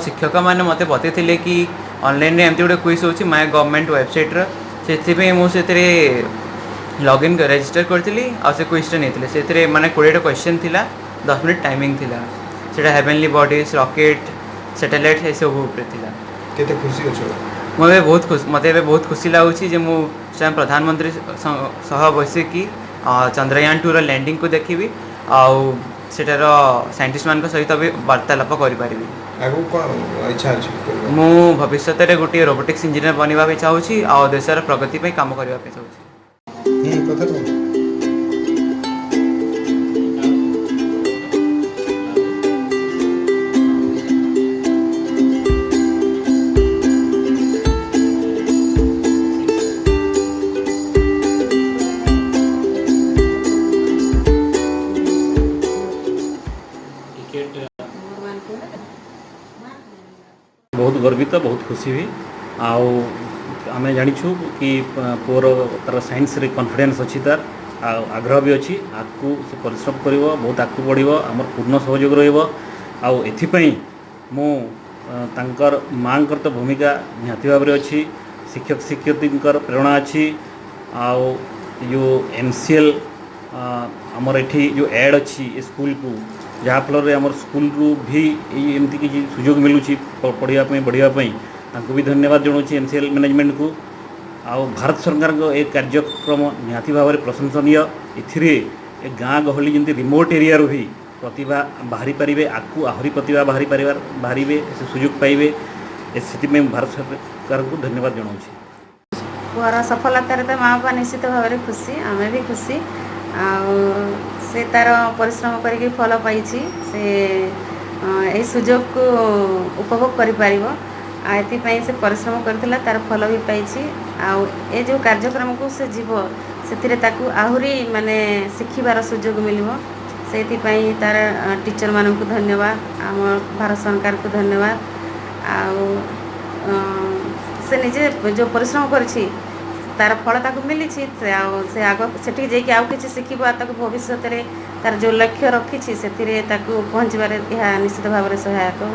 शिक्षक मैंने मत बतई कि ऑनलाइन एमती गोटे क्विज हो माय गवर्नमेंट वेबसाइट से मुझे लॉगिन रजिस्टर करी से क्विजटा नहीं से माने 20टा क्वेश्चन थिला 10 मिनट टाइमिंग थिला सेटा हेवेनली बॉडीज रॉकेट सैटेलाइट ये सब थिला केते खुशी अछि मुझे बहुत खुश मत बहुत खुशी लगुच स्वयं प्रधानमंत्री सह बसिकी चंद्रयान 2 लैंडिंग को देखी आउ सेटार साइंटिस्ट मान सहित भी वार्तालाप करें मु भविष्य में गोटे रोबोटिक्स इंजीनियर बनवा चाहूँगी आ देशर प्रगति पे काम करने चाहूँगी। बहुत गर्वित बहुत खुशी हुई आम जाचु कि पुअर तार साइंस रे कॉन्फिडेंस अच्छी तार आग्रह भी अच्छी आगू से परिश्रम कर बहुत आगू बढ़ आम पूर्ण सहयोग रही मु तांकर माँ तो भूमिका निहाती भाव में अच्छी शिक्षक शिक्षयित्री प्रेरणा अच्छी आउ जो MCL आमर एठी जो एड अच्छी स्कूल को जहाँफल आम स्कूल रू भी एमती किसी सुजोग मिलूँ पढ़ाई बढ़ापी भी धन्यवाद जनाऊँ MCL मैनेजमेंट को आउ भारत सरकार को एक कार्यक्रम निहाती भाव में प्रशंसनीय ए गाँ गहली जमी रिमोट एरिया रू भी प्रतिभा बाहरी पारे आकू आहरी प्रतिभा बाहरी से सुजोग पाइबे से भारत सरकार को धन्यवाद जनाऊँ। पुअर सफलतार तो माँ बापा निश्चित भाव में खुशी आम भी खुशी से तार परिश्रम करके फल पाई से सुजोग को उपभोग कर से परिश्रम करथिला तार फल भी पाई ए जो कार्यक्रम को से जीव से आहरी माने शिखिबार सुजोग मिलिबो से तार टीचर मान को धन्यवाद आम भारत सरकार को धन्यवाद से निजे जो परिश्रम करछि तार फल ताको मिली से आग से जाकि आउ किसी शिखब भविष्य में तार जो लक्ष्य रखी से पहुँचबार यह निश्चित भाव में सहायक हो।